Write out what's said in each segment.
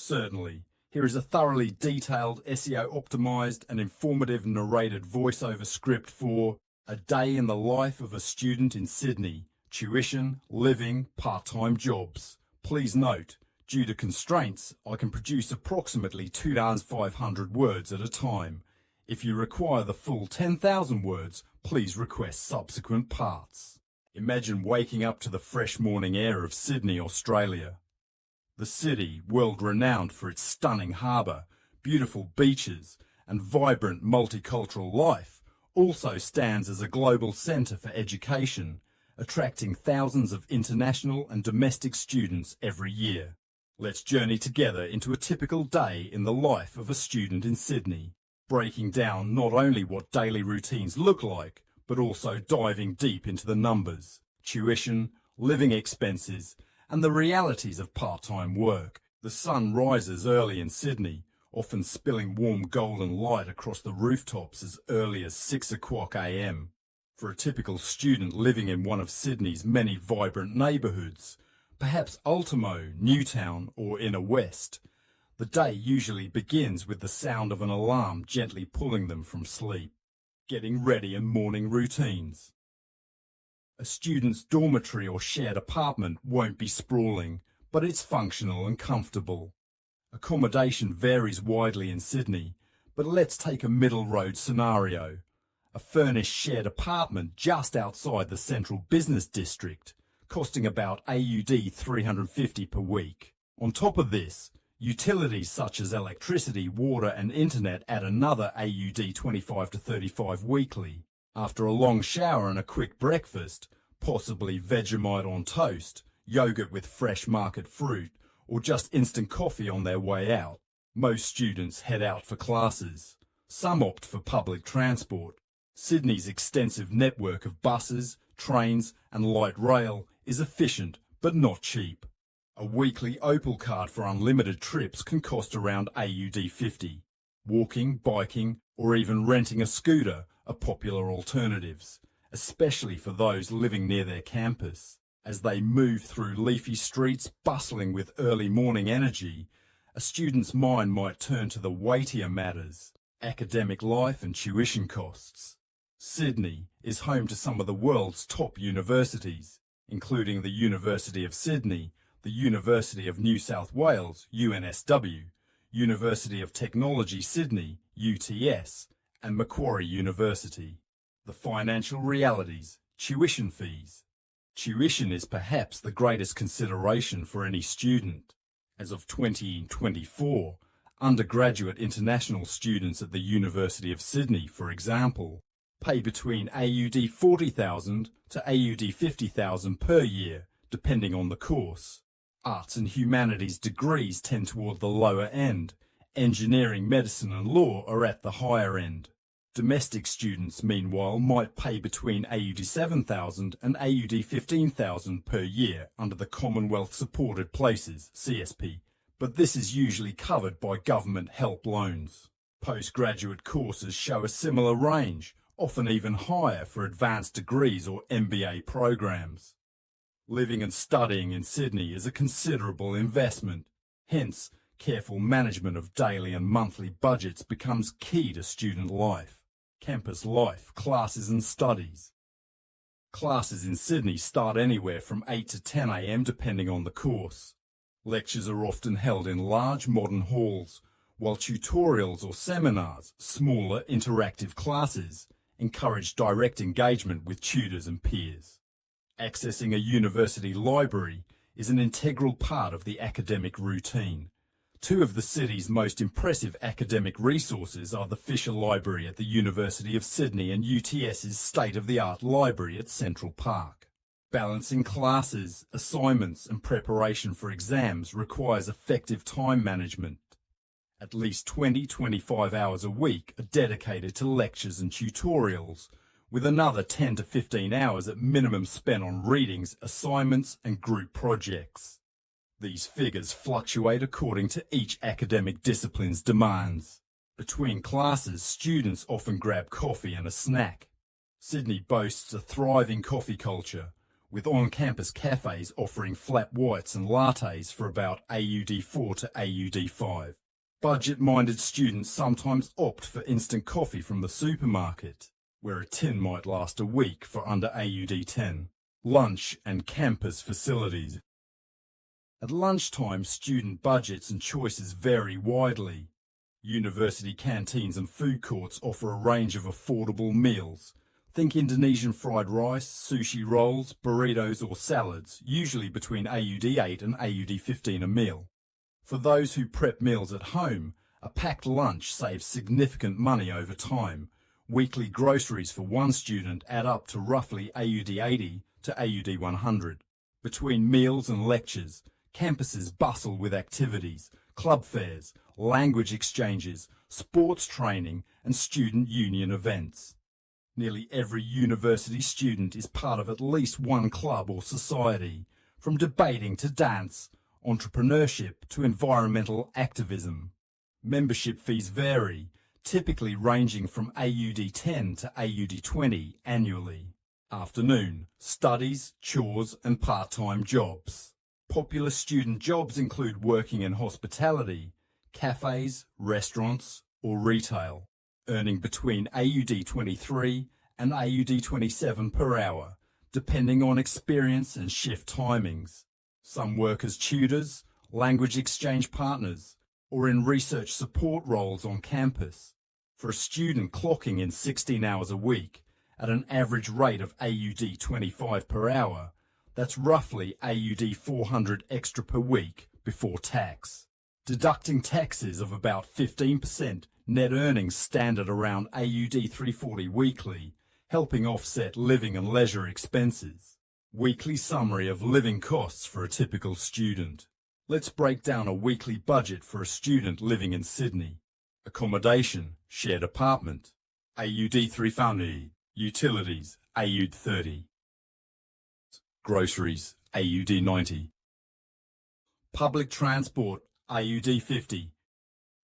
Certainly. Here is a thoroughly detailed, SEO-optimized and informative narrated voiceover script for A Day in the Life of a Student in Sydney, Tuition, Living, Part-Time Jobs. Please note, due to constraints, I can produce approximately 2,500 words at a time. If you require the full 10,000 words, please request subsequent parts. Imagine waking up to the fresh morning air of Sydney, Australia. The city, world-renowned for its stunning harbour, beautiful beaches, and vibrant multicultural life, also stands as a global centre for education, attracting thousands of international and domestic students every year. Let's journey together into a typical day in the life of a student in Sydney, breaking down not only what daily routines look like, but also diving deep into the numbers, tuition, living expenses, and the realities of part-time work. The sun rises early in Sydney, often spilling warm golden light across the rooftops as early as 6 o'clock a.m. For a typical student living in one of Sydney's many vibrant neighbourhoods, perhaps Ultimo, Newtown or Inner West, the day usually begins with the sound of an alarm gently pulling them from sleep. Getting ready and morning routines. A student's dormitory or shared apartment won't be sprawling, but it's functional and comfortable. Accommodation varies widely in Sydney, but let's take a middle road scenario. A furnished shared apartment just outside the central business district, costing about AUD 350 per week. On top of this, utilities such as electricity, water and internet add another AUD 25 to 35 weekly. After a long shower and a quick breakfast, possibly Vegemite on toast, yogurt with fresh market fruit, or just instant coffee on their way out, most students head out for classes. Some opt for public transport. Sydney's extensive network of buses, trains and light rail is efficient but not cheap. A weekly Opal card for unlimited trips can cost around AUD 50. Walking, biking or even renting a scooter are popular alternatives, especially for those living near their campus. As they move through leafy streets bustling with early morning energy, a student's mind might turn to the weightier matters, academic life and tuition costs. Sydney is home to some of the world's top universities, including the University of Sydney, the University of New South Wales, UNSW, University of Technology Sydney, UTS, and Macquarie University. The financial realities, tuition fees. Tuition is perhaps the greatest consideration for any student. As of 2024, undergraduate international students at the University of Sydney, for example, pay between AUD 40,000 to AUD 50,000 per year, depending on the course. Arts and humanities degrees tend toward the lower end. Engineering, medicine and law are at the higher end. Domestic students, meanwhile, might pay between AUD 7,000 and AUD 15,000 per year under the Commonwealth Supported Places, CSP, but this is usually covered by government help loans. Postgraduate courses show a similar range, often even higher for advanced degrees or MBA programs. Living and studying in Sydney is a considerable investment. Hence, careful management of daily and monthly budgets becomes key to student life. Campus life, classes and studies. Classes in Sydney start anywhere from 8 to 10 a.m. depending on the course. Lectures are often held in large modern halls, while tutorials or seminars, smaller interactive classes, encourage direct engagement with tutors and peers. Accessing a university library is an integral part of the academic routine. Two of the city's most impressive academic resources are the Fisher Library at the University of Sydney and UTS's state-of-the-art library at Central Park. Balancing classes, assignments and preparation for exams requires effective time management. At least 20-25 hours a week are dedicated to lectures and tutorials, with another 10 to 15 hours at minimum spent on readings, assignments and group projects. These figures fluctuate according to each academic discipline's demands. Between classes, students often grab coffee and a snack. Sydney boasts a thriving coffee culture, with on-campus cafes offering flat whites and lattes for about AUD4 to AUD5. Budget-minded students sometimes opt for instant coffee from the supermarket, where a tin might last a week for under AUD10. Lunch and campus facilities. At lunchtime, student budgets and choices vary widely. University canteens and food courts offer a range of affordable meals. Think Indonesian fried rice, sushi rolls, burritos or salads, usually between AUD8 and AUD15 a meal. For those who prep meals at home, a packed lunch saves significant money over time. Weekly groceries for one student add up to roughly AUD80 to AUD100. Between meals and lectures, campuses bustle with activities, club fairs, language exchanges, sports training and student union events. Nearly every university student is part of at least one club or society, from debating to dance, entrepreneurship to environmental activism. Membership fees vary, typically ranging from AUD10 to AUD20 annually. Afternoon, studies, chores and part-time jobs. Popular student jobs include working in hospitality, cafes, restaurants or retail, earning between AUD23 and AUD27 per hour, depending on experience and shift timings. Some work as tutors, language exchange partners, or in research support roles on campus. For a student clocking in 16 hours a week, at an average rate of AUD25 per hour, that's roughly AUD400 extra per week before tax. Deducting taxes of about 15%, net earnings stand at around AUD340 weekly, helping offset living and leisure expenses. Weekly summary of living costs for a typical student. Let's break down a weekly budget for a student living in Sydney. Accommodation, shared apartment, AUD340. Utilities, AUD30. Groceries, AUD90. Public transport, AUD50.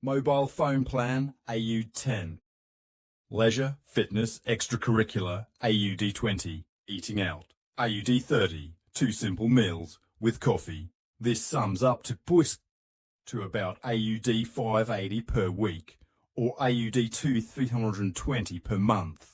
Mobile phone plan, AUD10. Leisure, fitness, extracurricular, AUD20. Eating out, AUD30. 2 simple meals with coffee. This sums up to about AUD580 per week, or AUD320 per month.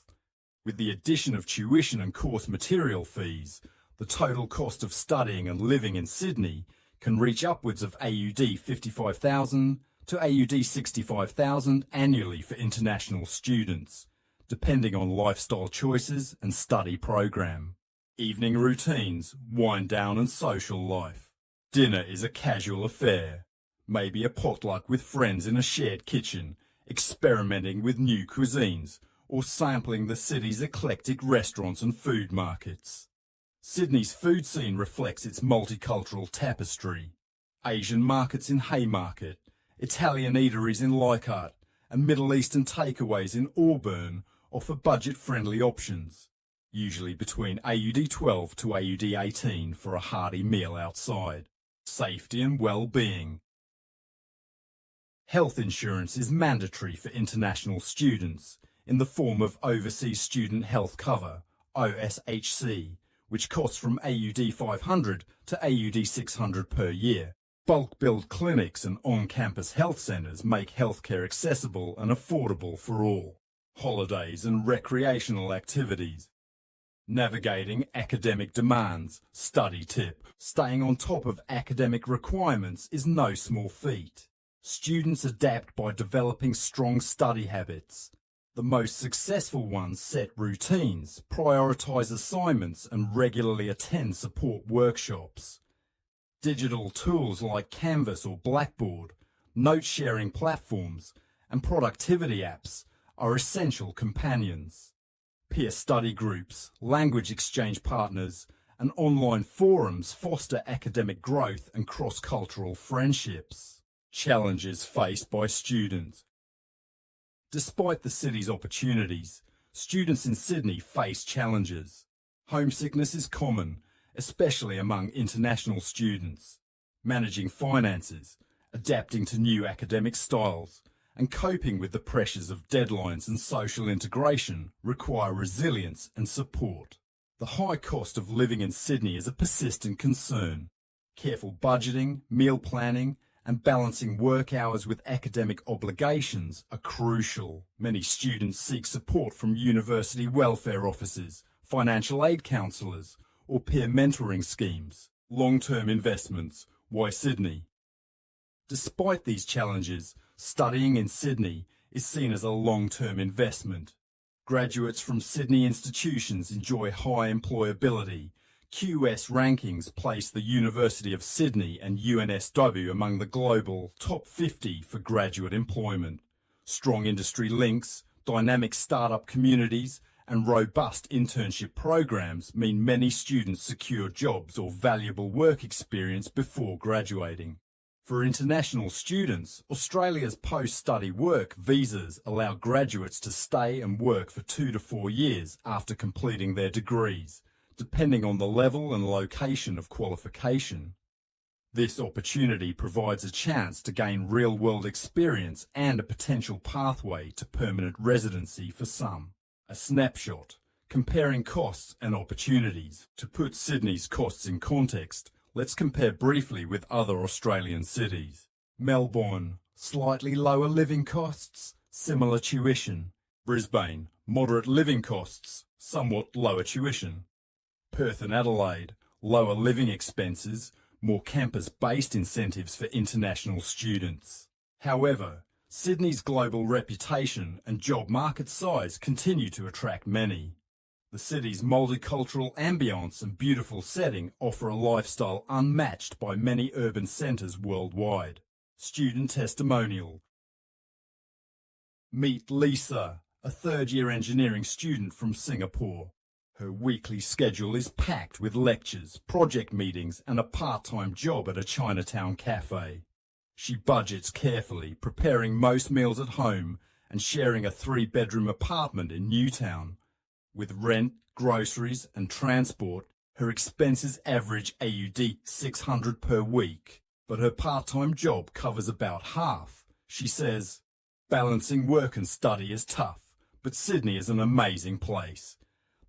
With the addition of tuition and course material fees, the total cost of studying and living in Sydney can reach upwards of AUD55,000 to AUD65,000 annually for international students, depending on lifestyle choices and study program. Evening routines, wind down and social life. Dinner is a casual affair, maybe a potluck with friends in a shared kitchen, experimenting with new cuisines, or sampling the city's eclectic restaurants and food markets. Sydney's food scene reflects its multicultural tapestry. Asian markets in Haymarket, Italian eateries in Leichhardt, and Middle Eastern takeaways in Auburn offer budget-friendly options, usually between AUD12 to AUD18 for a hearty meal outside. Safety and well-being. Health insurance is mandatory for international students in the form of Overseas Student Health Cover, OSHC, which costs from AUD500 to AUD600 per year. Bulk-billed clinics and on-campus health centres make healthcare accessible and affordable for all. Holidays and recreational activities. Navigating academic demands. Study tip. Staying on top of academic requirements is no small feat. Students adapt by developing strong study habits. The most successful ones set routines, prioritise assignments and regularly attend support workshops. Digital tools like Canvas or Blackboard, note-sharing platforms and productivity apps are essential companions. Peer study groups, language exchange partners and online forums foster academic growth and cross-cultural friendships. Challenges faced by students. Despite the city's opportunities, students in Sydney face challenges. Homesickness is common, especially among international students. Managing finances, adapting to new academic styles, and coping with the pressures of deadlines and social integration require resilience and support. The high cost of living in Sydney is a persistent concern. Careful budgeting, meal planning, and balancing work hours with academic obligations are crucial. Many students seek support from university welfare officers, financial aid counsellors, or peer mentoring schemes. Long-term investments. Why Sydney? Despite these challenges, studying in Sydney is seen as a long-term investment. Graduates from Sydney institutions enjoy high employability. QS rankings place the University of Sydney and UNSW among the global top 50 for graduate employment. Strong industry links, dynamic startup communities, and robust internship programs mean many students secure jobs or valuable work experience before graduating. For international students, Australia's post-study work visas allow graduates to stay and work for 2 to 4 years after completing their degrees, depending on the level and location of qualification. This opportunity provides a chance to gain real-world experience and a potential pathway to permanent residency for some. A snapshot, comparing costs and opportunities. To put Sydney's costs in context, let's compare briefly with other Australian cities. Melbourne, slightly lower living costs, similar tuition. Brisbane, moderate living costs, somewhat lower tuition. Perth and Adelaide, lower living expenses, more campus-based incentives for international students. However, Sydney's global reputation and job market size continue to attract many. The city's multicultural ambience and beautiful setting offer a lifestyle unmatched by many urban centres worldwide. Student testimonial. Meet Lisa, a third-year engineering student from Singapore. Her weekly schedule is packed with lectures, project meetings, and a part-time job at a Chinatown cafe. She budgets carefully, preparing most meals at home and sharing a 3-bedroom apartment in Newtown. With rent, groceries, and transport, her expenses average AUD 600 per week, but her part-time job covers about half. She says, "Balancing work and study is tough, but Sydney is an amazing place.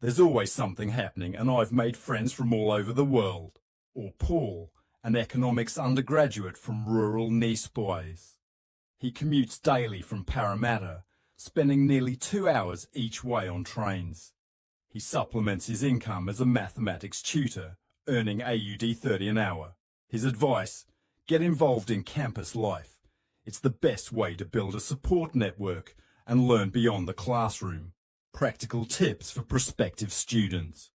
There's always something happening and I've made friends from all over the world." Or Paul, an economics undergraduate from rural New South Wales. He commutes daily from Parramatta, spending nearly 2 hours each way on trains. He supplements his income as a mathematics tutor, earning AUD 30 an hour. His advice: get involved in campus life. It's the best way to build a support network and learn beyond the classroom. Practical tips for prospective students.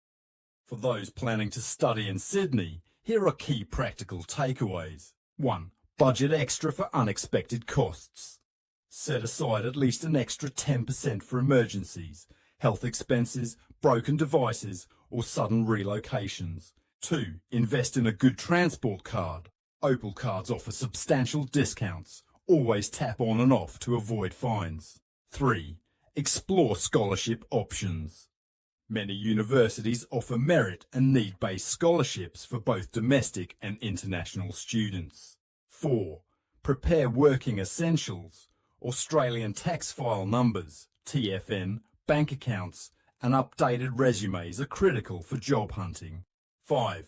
For those planning to study in Sydney, here are key practical takeaways. 1. Budget extra for unexpected costs. Set aside at least an extra 10% for emergencies, health expenses, broken devices, or sudden relocations. 2. Invest in a good transport card. Opal cards offer substantial discounts. Always tap on and off to avoid fines. 3. Explore scholarship options. Many universities offer merit and need-based scholarships for both domestic and international students. 4. Prepare working essentials. Australian tax file numbers, TFN, bank accounts, and updated resumes are critical for job hunting. 5.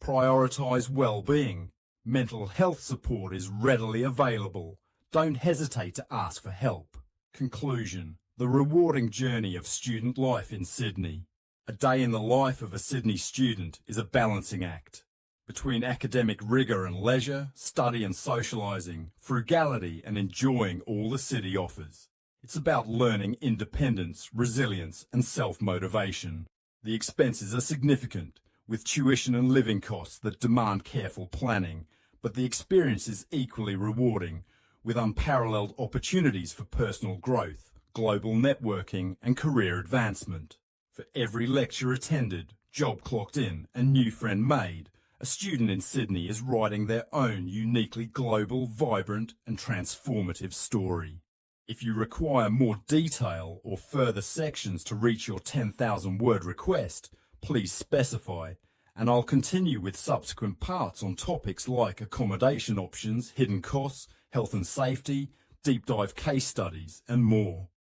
Prioritise well-being. Mental health support is readily available. Don't hesitate to ask for help. Conclusion. The rewarding journey of student life in Sydney. A day in the life of a Sydney student is a balancing act. Between academic rigour and leisure, study and socialising, frugality and enjoying all the city offers. It's about learning independence, resilience and self-motivation. The expenses are significant, with tuition and living costs that demand careful planning, but the experience is equally rewarding, with unparalleled opportunities for personal growth, global networking and career advancement. For every lecture attended, job clocked in and new friend made, a student in Sydney is writing their own uniquely global, vibrant and transformative story. If you require more detail or further sections to reach your 10,000 word request, please specify, and I'll continue with subsequent parts on topics like accommodation options, hidden costs, health and safety, deep dive case studies and more.